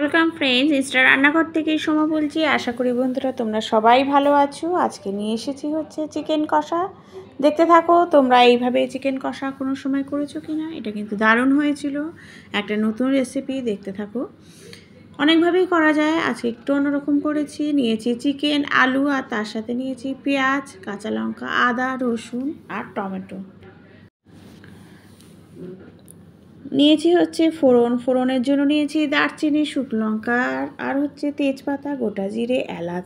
Welcome friends, star রান্নাঘর থেকে সোমা বলছি। আশা করি বন্ধুরা তোমরা সবাই ভালো আছো। আজকে নিয়ে এসেছি হচ্ছে চিকেন কষা। দেখতে থাকো তোমরা এইভাবে চিকেন কষা কোনো সময় করেছো কি না। এটা কিন্তু দারুণ হয়েছিল, একটা নতুন রেসিপি। দেখতে থাকো, অনেকভাবেই করা যায়, আজকে একটু অন্যরকম করেছি। নিয়েছি চিকেন, আলু, আর তার সাথে নিয়েছি পেঁয়াজ, কাঁচা লঙ্কা, আদা, রসুন আর টমেটো। নিয়েছি হচ্ছে ফোড়নের জন্য নিয়েছি দারচিনি, শুকনো লঙ্কা আর হচ্ছে তেজপাতা, গোটা জিরে, এলাচ।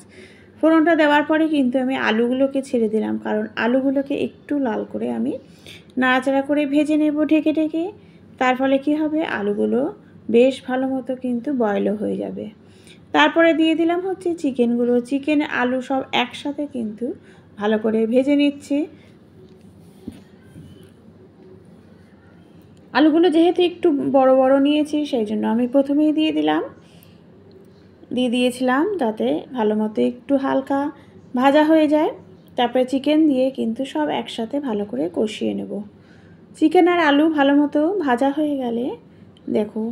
ফোড়নটা দেওয়ার পরে কিন্তু আমি আলুগুলোকে ছেড়ে দিলাম, কারণ আলুগুলোকে একটু লাল করে আমি নাড়াচাড়া করে ভেজে নেব ঢেকে ঢেকে। তার ফলে কী হবে, আলুগুলো বেশ ভালো মতো কিন্তু বয়েলও হয়ে যাবে। তারপরে দিয়ে দিলাম হচ্ছে চিকেনগুলো। চিকেন, আলু সব একসাথে কিন্তু ভালো করে ভেজে নিচ্ছি। আলুগুলো যেহেতু একটু বড় বড় নিয়েছি, সেই জন্য আমি প্রথমেই দিয়েছিলাম যাতে ভালো মতো একটু হালকা ভাজা হয়ে যায়। তারপরে চিকেন দিয়ে কিন্তু সব একসাথে ভালো করে কষিয়ে নেব। চিকেন আর আলু ভালো মতো ভাজা হয়ে গেলে দেখো,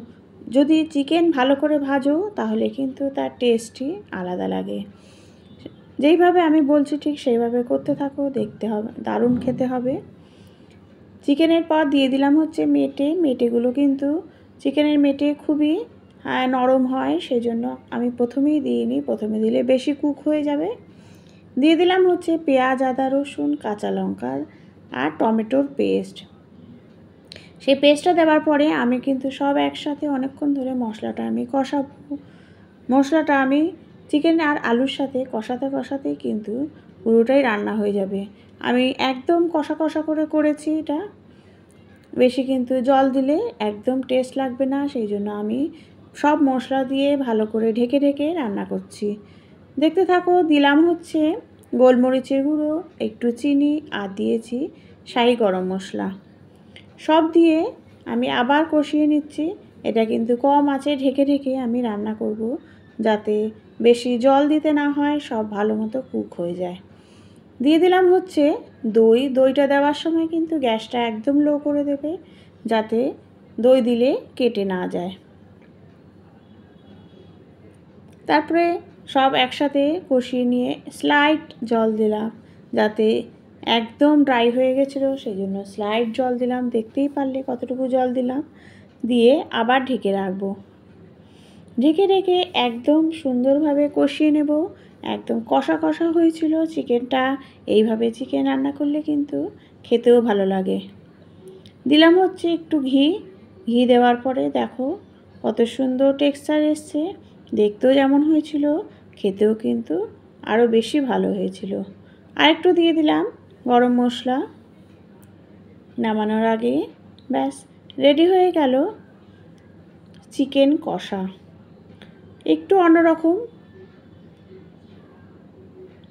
যদি চিকেন ভালো করে ভাজো তাহলে কিন্তু তার টেস্টই আলাদা লাগে। যেইভাবে আমি বলছি ঠিক সেইভাবে করতে থাকো, দেখতে হবে, দারুণ খেতে হবে। চিকেনের পর দিয়ে দিলাম হচ্ছে মেটেগুলো কিন্তু চিকেনের মেটে খুবই নরম হয়, সেই জন্য আমি প্রথমেই দিইনি, প্রথমে দিলে বেশি কুক হয়ে যাবে। দিয়ে দিলাম হচ্ছে পেঁয়াজ, আদা, রসুন, কাঁচা লঙ্কার আর টমেটোর পেস্ট। সেই পেস্টটা দেওয়ার পরে আমি কিন্তু সব একসাথে অনেকক্ষণ ধরে মশলাটা আমি কষাবো। মশলাটা আমি চিকেন আর আলুর সাথে কষাতেই কিন্তু পুরোটাই রান্না হয়ে যাবে। আমি একদম কষা করে করেছি এটা। বেশি কিন্তু জল দিলে একদম টেস্ট লাগবে না, সেই জন্য আমি সব মশলা দিয়ে ভালো করে ঢেকে রান্না করছি। দেখতে থাকো। দিলাম হচ্ছে গোলমরিচের গুঁড়ো, একটু চিনি আর দিয়েছি শাহি গরম মশলা। সব দিয়ে আমি আবার কষিয়ে নিচ্ছি। এটা কিন্তু কম আঁচে ঢেকে আমি রান্না করব, যাতে বেশি জল দিতে না হয়, সব ভালো মতো কুক হয়ে যায়। দিয়ে দিলাম হচ্ছে দইটা দেওয়ার সময় কিন্তু গ্যাসটা একদম লো করে দেবে, যাতে দই দিলে কেটে না যায়। তারপরে সব একসাথে কষিয়ে নিয়ে স্লাইট জল দিলাম, যাতে একদম ড্রাই হয়ে গেছিলো, সেই জন্য স্লাইট জল দিলাম। দেখতেই পারলে কতটুকু জল দিলাম। দিয়ে আবার ঢেকে রাখবো। ঢেকে একদম সুন্দরভাবে কষিয়ে নেব। একদম কষা হয়েছিল চিকেনটা। এইভাবে চিকেন রান্না করলে কিন্তু খেতেও ভালো লাগে। দিলাম হচ্ছে একটু ঘি দেওয়ার পরে দেখো কত সুন্দর টেক্সচার এসছে। দেখতেও যেমন হয়েছিল, খেতেও কিন্তু আরও বেশি ভালো হয়েছিল। আরেকটু দিয়ে দিলাম গরম মশলা। নামানোর আগে ব্যাস রেডি হয়ে গেল চিকেন কষা। একটু অন্যরকম,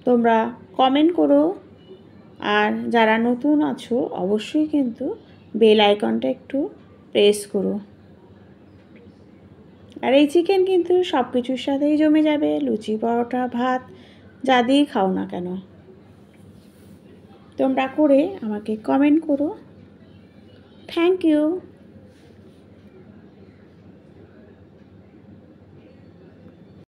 তোমরা কমেন্ট করো। আর যারা নতুন আছো অবশ্যই কিন্তু বেল আইকনটা একটু প্রেস করো। আর এই চিকেন কিন্তু সব কিছুর সাথেই জমে যাবে, লুচি, পরোটা, ভাত যা দিয়েই খাও না কেন। তোমরা করে আমাকে কমেন্ট করো। Thank you.